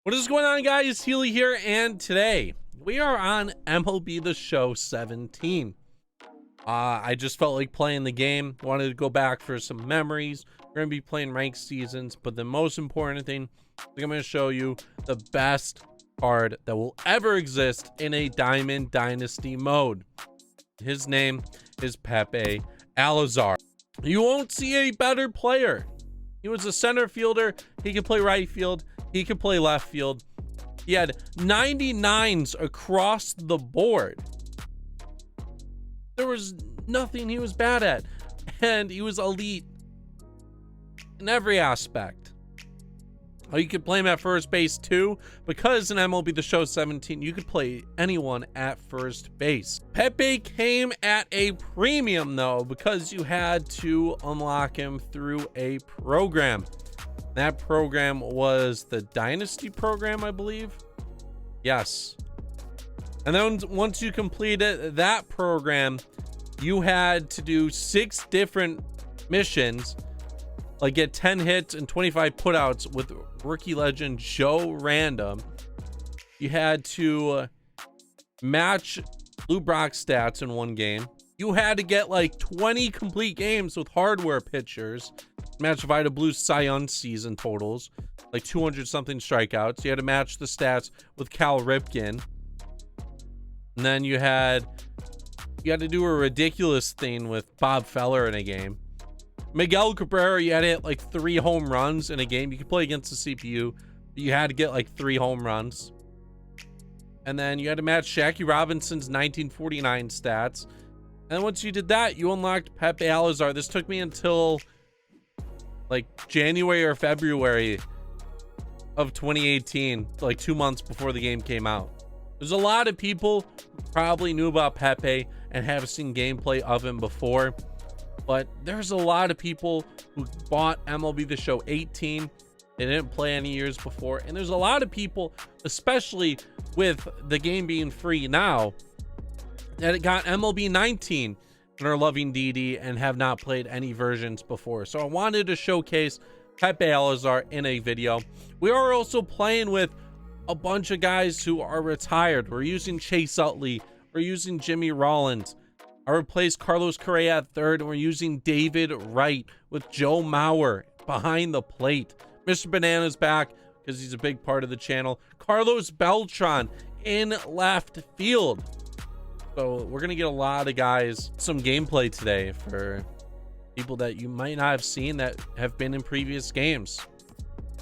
What is going on, guys? Healy here, and today we are on MLB The Show 17. I just felt like playing the game, wanted to go back for some memories. We're going to be playing ranked seasons, but the most important thing is I'm going to show you the best card that will ever exist in a Diamond Dynasty mode. His name is Pepe Alazar. You won't see a better player. He was a center fielder. He could play right field. He could play left field. He had 99s across the board. There was nothing he was bad at. And he was elite in every aspect. You could play him at first base too, because in MLB The Show 17, you could play anyone at first base. Pepe came at a premium though, because you had to unlock him through a program. That program was the Dynasty program, I believe. Yes. And then once you completed that program, you had to do 6 different missions, like get 10 hits and 25 putouts with rookie legend Joe Random. You had to match Lou Brock's stats in one game. You had to get like 20 complete games with hardware pitchers, match Vida Blue's Cy Young season totals, like 200 something strikeouts. You had to match the stats with Cal Ripken. And then you had to do a ridiculous thing with Bob Feller in a game. Miguel Cabrera, you had to hit like 3 home runs in a game. You could play against the CPU, but you had to get like 3 home runs. And then you had to match Jackie Robinson's 1949 stats. And once you did that, you unlocked Pepe Alazar. This took me until like January or February of 2018, like 2 months before the game came out. There's a lot of people who probably knew about Pepe and have seen gameplay of him before, but there's a lot of people who bought MLB The Show 18. They didn't play any years before, and there's a lot of people, especially with the game being free now, that it got MLB 19 and are loving DD and have not played any versions before. So I wanted to showcase Pepe Alazar in a video. We are also playing with a bunch of guys who are retired. We're using Chase Utley. We're using Jimmy Rollins. I replaced Carlos Correa at third, and we're using David Wright with Joe Mauer behind the plate. Mr. Banana's back because he's a big part of the channel. Carlos Beltran in left field. So we're going to get a lot of guys, some gameplay today for people that you might not have seen that have been in previous games.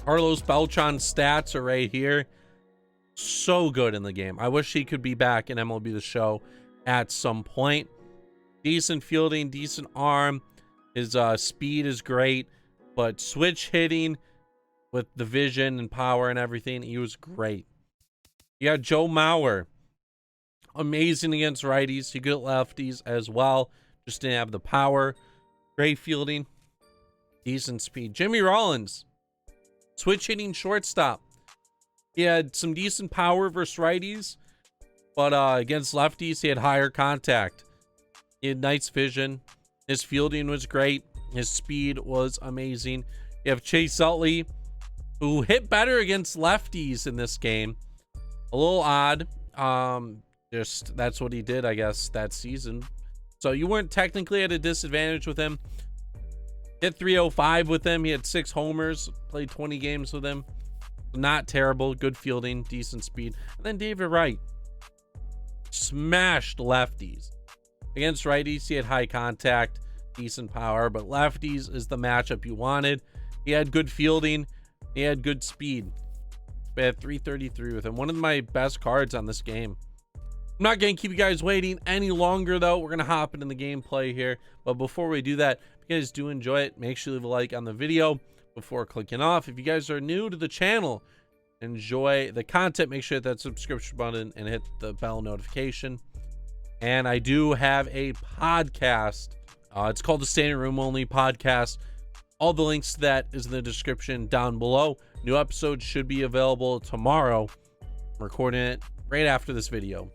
Carlos Beltran's stats are right here. So good in the game. I wish he could be back in MLB The Show at some point. Decent fielding, decent arm. His speed is great, but switch hitting with the vision and power and everything, he was great. You got Joe Mauer. Amazing against righties. He good at lefties as well. Just didn't have the power. Great fielding. Decent speed. Jimmy Rollins. Switch hitting shortstop. He had some decent power versus righties, but against lefties, he had higher contact. He had nice vision. His fielding was great. His speed was amazing. You have Chase Utley, who hit better against lefties in this game. A little odd. Just that's what he did, I guess, that season. So you weren't technically at a disadvantage with him. Hit 305 with him. He had 6 homers. Played 20 games with him. Not terrible. Good fielding. Decent speed. And then David Wright. Smashed lefties. Against righties, he had high contact. Decent power. But lefties is the matchup you wanted. He had good fielding. He had good speed. We had 333 with him. One of my best cards on this game. I'm not going to keep you guys waiting any longer, though. We're going to hop into the gameplay here. But before we do that, if you guys do enjoy it, make sure you leave a like on the video before clicking off. If you guys are new to the channel, enjoy the content, make sure to hit that subscription button and hit the bell notification. And I do have a podcast. It's called the Standing Room Only Podcast. All the links to that is in the description down below. New episodes should be available tomorrow. I'm recording it right after this video.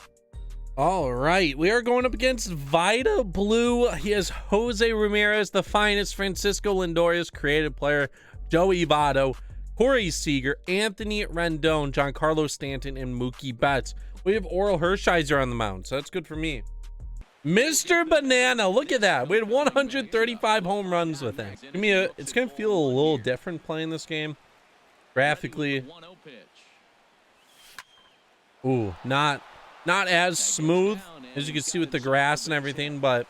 All right, we are going up against Vida Blue. He has Jose Ramirez, the finest, Francisco Lindor's creative player, Joey Votto, Corey Seager, Anthony Rendon, Giancarlo Stanton, and Mookie Betts. We have Oral Hershiser on the mound, so that's good for me. Mr. Banana, look at that. We had 135 home runs with him. It's going to feel a little different playing this game. Graphically. Ooh, not as smooth as you can see with the grass and everything, but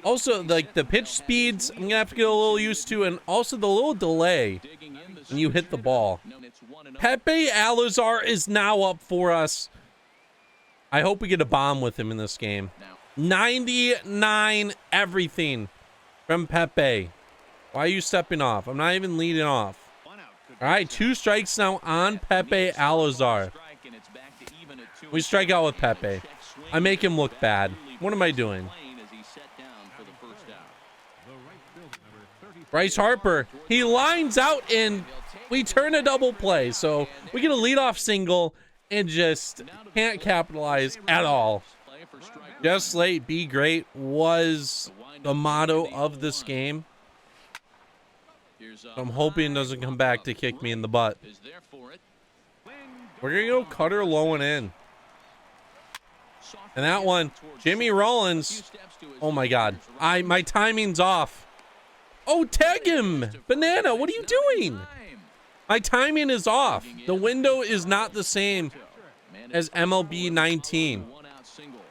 also like the pitch speeds I'm gonna have to get a little used to, and also the little delay when you hit the ball. Pepe Alazar is now up for us. I hope we get a bomb with him in this game. 99 everything from Pepe. Why are you stepping off? I'm not even leading off. All right, 2 strikes now on Pepe Alazar. We strike out with Pepe. I make him look bad. What am I doing? Bryce Harper, he lines out and we turn a double play. So we get a leadoff single and just can't capitalize at all. Just late, be great was the motto of this game. So I'm hoping it doesn't come back to kick me in the butt. We're going to go cutter low and in. And that one, Jimmy Rollins. Oh my God. My timing's off. Oh, tag him. Banana, what are you doing? My timing is off. The window is not the same as MLB 19.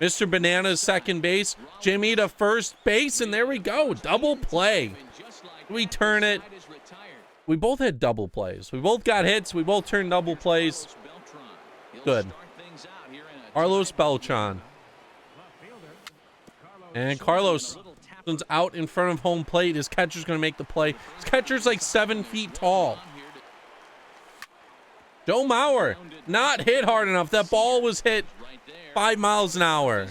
Mr. Banana's second base. Jimmy to first base. And there we go. Double play. We turn it. We both had double plays. We both got hits. We both turned double plays. Good. Carlos Beltran. And Carlos is out in front of home plate. His catcher's going to make the play. His catcher's like 7 feet tall. Joe Mauer not hit hard enough. That ball was hit 5 miles an hour.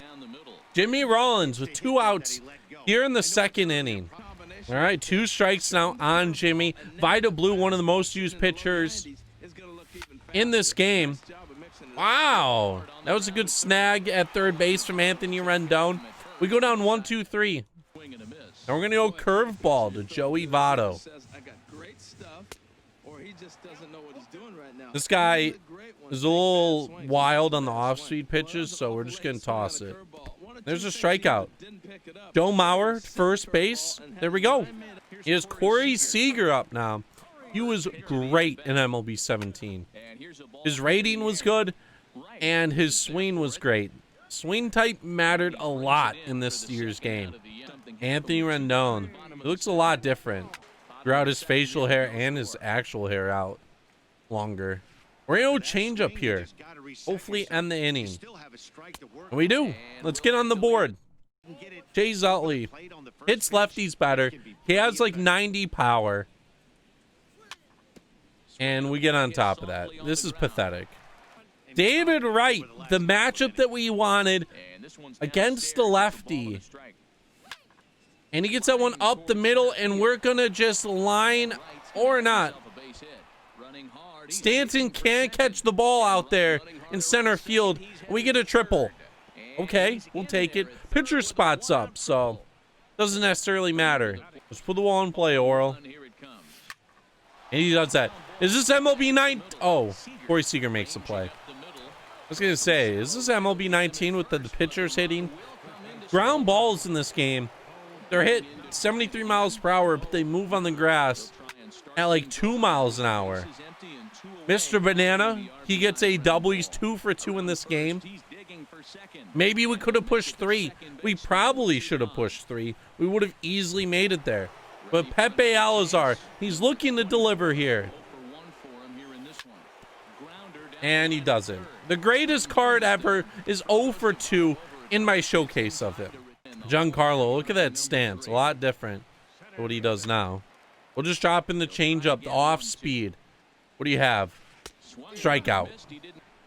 Jimmy Rollins with 2 outs here in the second inning. All right, 2 strikes now on Jimmy. Vida Blue, one of the most used pitchers in this game. Wow, that was a good snag at third base from Anthony Rendon. We go down 1-2-3. And we're going to go curveball to Joey Votto. This guy is a little wild on the off-speed pitches, so we're just going to toss it. There's a strikeout. Joe Mauer, first base. There we go. Here's Corey Seager up now. He was great in MLB 17. His rating was good, and his swing was great. Swing type mattered a lot in this year's game. Anthony Rendon, it looks a lot different. Throughout his facial hair and his actual hair out longer. We're going to change up here. Hopefully end the inning. And we do. Let's get on the board. Jay Zutley hits lefties better. He has like 90 power. And we get on top of that. This is pathetic. David Wright, the matchup that we wanted against the lefty. And he gets that one up the middle, and we're going to just line or not. Stanton can't catch the ball out there in center field. We get a triple. Okay, we'll take it. Pitcher spot's up, so doesn't necessarily matter. Let's put the ball in play, Oral. And he does that. Is this MLB 9? Oh, Corey Seager makes the play. I was going to say, is this MLB 19 with the pitchers hitting? Ground balls in this game. They're hit 73 miles per hour, but they move on the grass at like 2 miles an hour. Mr. Banana, he gets a double. He's 2 for 2 in this game. Maybe we could have pushed 3. We probably should have pushed 3. We would have easily made it there. But Pepe Alazar, he's looking to deliver here. And he doesn't. The greatest card ever is 0 for 2 in my showcase of him. Giancarlo, look at that stance. A lot different than what he does now. We'll just drop in the changeup, the off speed. What do you have? Strikeout.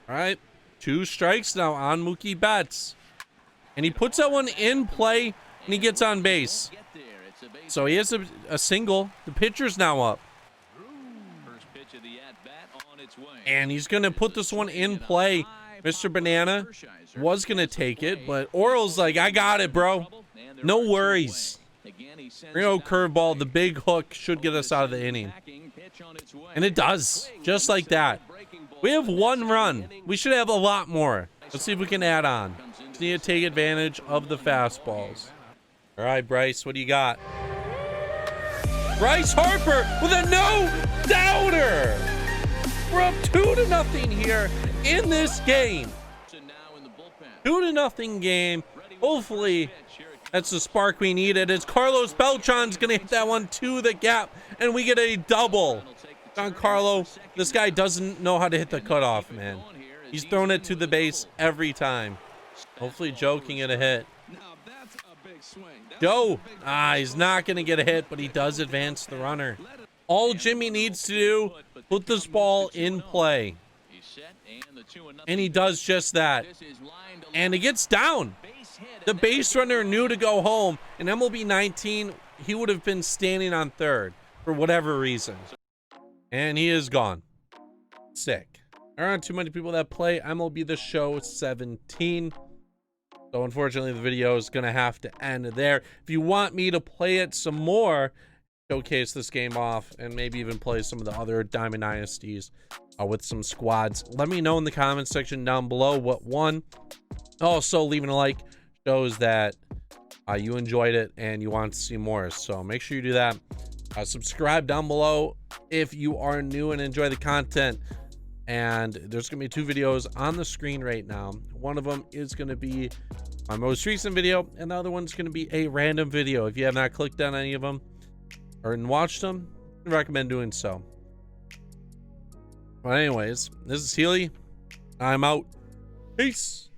All right. 2 strikes now on Mookie Betts. And he puts that one in play, and he gets on base. So he has a single. The pitcher's now up. And he's going to put this one in play. Mr. Banana was going to take it, but Oral's like, I got it, bro. No worries. We're going to go curveball. The big hook should get us out of the inning. And it does, just like that. We have 1 run. We should have a lot more. Let's see if we can add on. Just need to take advantage of the fastballs. All right, Bryce, what do you got? Bryce Harper with a no-doubter. We're up 2-0 here in this game. 2-0 game. Hopefully, that's the spark we needed. It's Carlos Beltran's going to hit that one to the gap, and we get a double. Giancarlo, this guy doesn't know how to hit the cutoff, man. He's thrown it to the base every time. Hopefully, Joe can get a hit. Joe, he's not going to get a hit, but he does advance the runner. All Jimmy needs to do, put this ball in play. And he does just that. And it gets down. The base runner knew to go home. In MLB 19, he would have been standing on third for whatever reason. And he is gone. Sick. There aren't too many people that play MLB The Show 17. So unfortunately, the video is going to have to end there. If you want me to play it some more, showcase this game off, and maybe even play some of the other Diamond Dynasties with some squads, let me know in the comments section down below what won. Also, leaving a like shows that you enjoyed it and you want to see more. So make sure you do that. Subscribe down below if you are new and enjoy the content. And there's going to be 2 videos on the screen right now. One of them is going to be my most recent video, and the other one's going to be a random video. If you have not clicked on any of them or watched them, I recommend doing so. But anyways, this is Healy. I'm out. Peace.